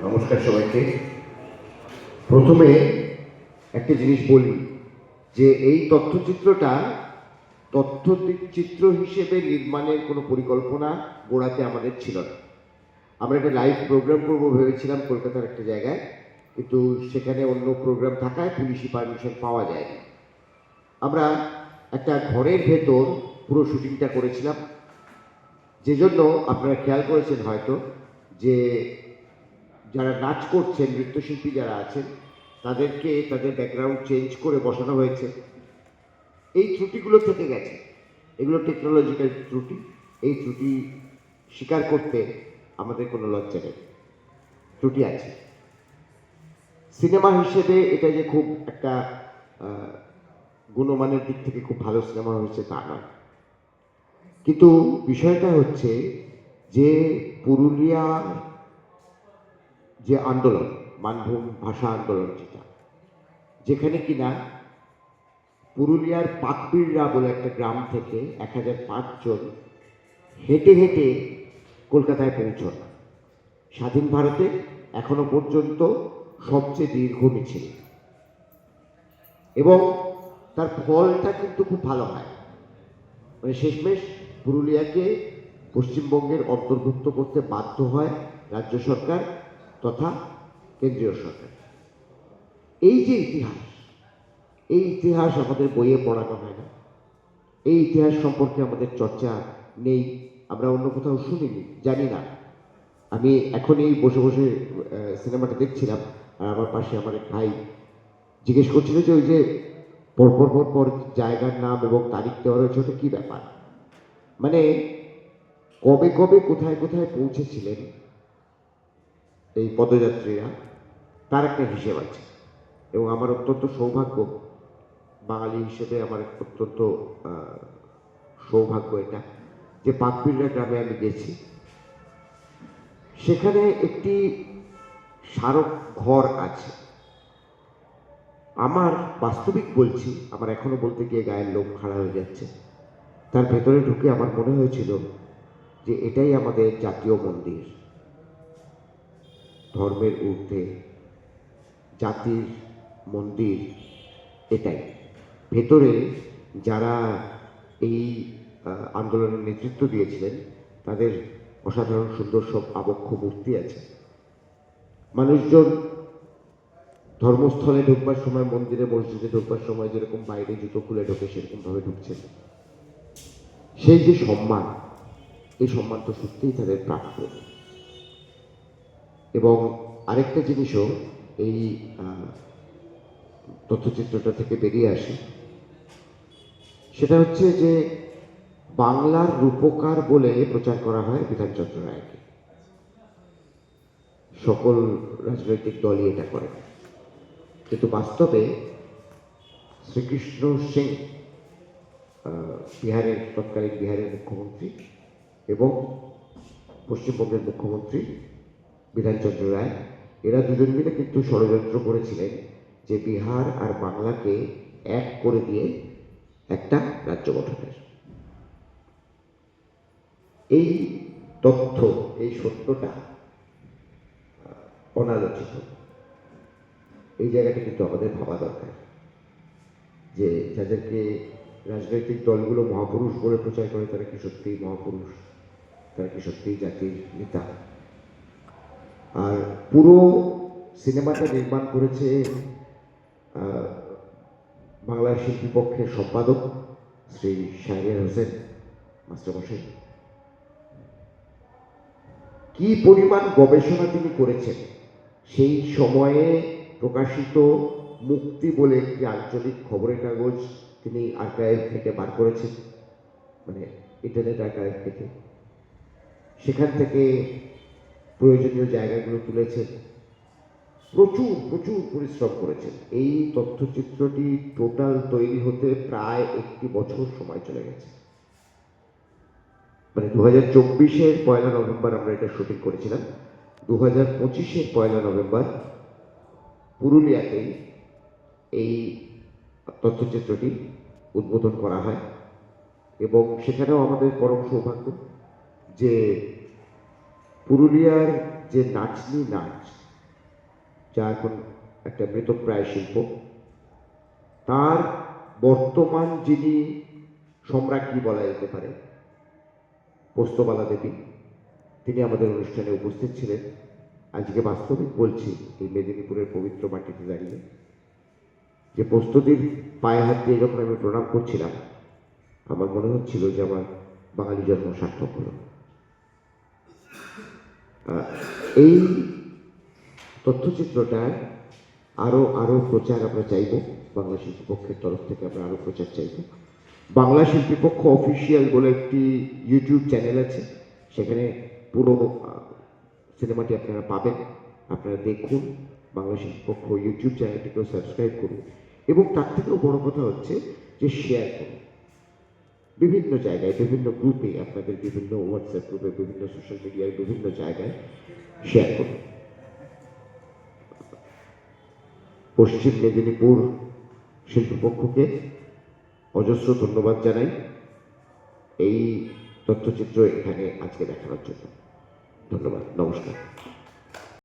নমস্কার সবাইকে। প্রথমে একটা জিনিস বলি যে এই তথ্যচিত্রটা তথ্যচিত্র হিসেবে নির্মাণের কোনো পরিকল্পনা গোড়াতে আমাদের ছিল না। আমরা একটা লাইভ প্রোগ্রাম করবো ভেবেছিলাম কলকাতার একটা জায়গায়, কিন্তু সেখানে অন্য প্রোগ্রাম থাকায় পুলিশি পারমিশন পাওয়া যায়নি। আমরা একটা ঘরের ভেতর পুরো শুটিংটা করেছিলাম, যে জন্য আপনারা খেয়াল করেছেন হয়তো যে যারা নাচ করছেন, নৃত্যশিল্পী যারা আছেন, তাদেরকে তাদের ব্যাকগ্রাউন্ড চেঞ্জ করে বসানো হয়েছে। এই ত্রুটিগুলো থেকে গেছে, এগুলো টেকনোলজিক্যাল ত্রুটি। এই ত্রুটি স্বীকার করতে আমাদের কোনো লজ্জা নেই, ত্রুটি আছে। সিনেমা হিসেবে এটা যে খুব একটা গুণমানের দিক থেকে খুব ভালো সিনেমা হয়েছে তা নয়, কিন্তু বিষয়টা হচ্ছে যে পুরুলিয়ার যে আন্দোলন, মানভূম ভাষা আন্দোলন, যেখানে কিনা পুরুলিয়ার পাকবিড়রা বলে একটা গ্রাম থেকে 1005 জন হেঁটে হেঁটে কলকাতায় পৌঁছন, স্বাধীন ভারতে এখনো পর্যন্ত সবচেয়ে দীর্ঘ মিছিল, এবং তার ফলটা কিন্তু খুব ভালো হয়। মানে শেষমেশ পুরুলিয়াকে পশ্চিমবঙ্গের অন্তর্ভুক্ত করতে বাধ্য হয় রাজ্য সরকার তথা কেন্দ্রীয় সরকার। এই যে ইতিহাস, এই ইতিহাস আমাদের বইয়ে পড়ানো হয় না, এই ইতিহাস সম্পর্কে আমাদের চর্চা নেই, আমরা অন্য কোথাও শুনিনি, জানি না। আমি এখন এই বসে বসে সিনেমাটা দেখছিলাম, আর আমার পাশে আমার এক ভাই জিজ্ঞেস করছিল যে ওই যে পরপর পরপর জায়গার নাম এবং তারিখ দেওয়া রয়েছে, ওটা কী ব্যাপার? মানে কবে কবে কোথায় কোথায় পৌঁছেছিলেন এই পদযাত্রীরা, তার একটা হিসেব আছে। এবং আমার অত্যন্ত সৌভাগ্য, বাঙালি হিসেবে আমার অত্যন্ত সৌভাগ্য এটা যে পাকবিড়রা গ্রামে আমি গেছি। সেখানে একটি স্মারক ঘর আছে। আমার বাস্তবিক বলছি, আমার এখনো বলতে গিয়ে গায়ের লোম খাড়া হয়ে যাচ্ছে। তার ভেতরে ঢুকে আমার মনে হয়েছিল যে এটাই আমাদের জাতীয় মন্দির, ধর্মের ঊর্ধ্বে জাতির মন্দির এটাই। ভেতরে যারা এই আন্দোলনের নেতৃত্ব দিয়েছিলেন তাদের অসাধারণ সুন্দর সব আবক্ষ মূর্তি আছে। মানুষজন ধর্মস্থলে ঢুকবার সময়, মন্দিরে মসজিদে ঢুকবার সময় যেরকম বাইরে জুতো খুলে ঢোকে সেরকমভাবে ঢুকছেন। সেই যে সম্মান, এই সম্মান তো সত্যিই তাদের প্রাপ্য। এবং আরেকটা জিনিসও এই তথ্যচিত্রটা থেকে বেরিয়ে আসে, সেটা হচ্ছে যে বাংলার রূপকার বলে প্রচার করা হয় বিধানচন্দ্র রায়কে। সকল রাজনৈতিক দলই এটা করে, কিন্তু বাস্তবে শ্রীকৃষ্ণ সিং, বিহারের তৎকালীন বিহারের মুখ্যমন্ত্রী এবং পশ্চিমবঙ্গের মুখ্যমন্ত্রী বিধানচন্দ্র রায়, এরা দুজন মিলে কিন্তু ষড়যন্ত্র করেছিলেন যে বিহার আর বাংলাকে এক করে দিয়ে একটা রাজ্য গঠনের। এই তথ্য, এই সত্যটা অনালোচিত। এই জায়গাটা কিন্তু আমাদের ভাবা দরকার যে যাদেরকে রাজনৈতিক দলগুলো মহাপুরুষ বলে প্রচার করে, তারা কি সত্যিই মহাপুরুষ? তারা কি সত্যিই জাতির নেতা? আর পুরো সিনেমাটা নির্মাণ করেছে বাংলার শিল্পী পক্ষের সম্পাদক শ্রী শাহরিয়ার হোসেন মাস্টারমশাই। কি পরিমাণ গবেষণা তিনি করেছেন! সেই সময়ে প্রকাশিত মুক্তি বলে একটি আঞ্চলিক খবরের কাগজ তিনি আর্কাইভ থেকে বার করেছেন, মানে ইন্টারনেট আর্কাইভ থেকে। সেখান থেকে প্রয়োজনীয় জায়গাগুলো তুলেছেন, প্রচুর প্রচুর পরিশ্রম করেছেন। এই তথ্যচিত্রটি টোটাল তৈরি হতে প্রায় 1 বছর সময় চলে গেছে। মানে 2024-এর 1 নভেম্বর আমরা এটা শুটিং করেছিলাম, 2025-এর 1 নভেম্বর পুরুলিয়াতেই এই তথ্যচিত্রটি উদ্বোধন করা হয়। এবং সেখানেও আমাদের পরম সৌভাগ্য যে পুরুলিয়ার যে নাচনি নাচ, যা এখন একটা মৃতপ্রায় শিল্প, তার বর্তমান যিনি সম্রাজ্ঞী বলা যেতে পারে, পোস্তবালা দেবী, তিনি আমাদের অনুষ্ঠানে উপস্থিত ছিলেন। আজকে বাস্তবিক বলছি, এই মেদিনীপুরের পবিত্র মাটিতে দাঁড়িয়ে, যে পোস্তদের পায়ে হাত দিয়ে যখন আমি প্রণাম করছিলাম, আমার মনে হচ্ছিল যে আমার বাঙালি জন্ম সার্থক হলো। এই তথ্যচিত্রটার আরো প্রচার আমরা চাইব, বাংলা শিল্পী পক্ষের তরফ থেকে আমরা আরো প্রচার চাইব। বাংলা শিল্পী পক্ষ অফিসিয়াল বলে একটি ইউটিউব চ্যানেল আছে, সেখানে পুরো সিনেমাটি আপনারা পাবেন। আপনারা দেখুন, বাংলা শিল্পী পক্ষ ইউটিউব চ্যানেলটিকেও সাবস্ক্রাইব করুন, এবং তার থেকেও বড় কথা হচ্ছে যে শেয়ার করুন বিভিন্ন জায়গায়, বিভিন্ন গ্রুপে, আপনাদের বিভিন্ন হোয়াটসঅ্যাপ গ্রুপে, বিভিন্ন সোশ্যাল মিডিয়ায়, বিভিন্ন জায়গায় শেয়ার করুন। পশ্চিম মেদিনীপুর শিল্পপক্ষকে অজস্র ধন্যবাদ জানাই এই তথ্যচিত্র এখানে আজকে দেখানোর জন্য। ধন্যবাদ, নমস্কার।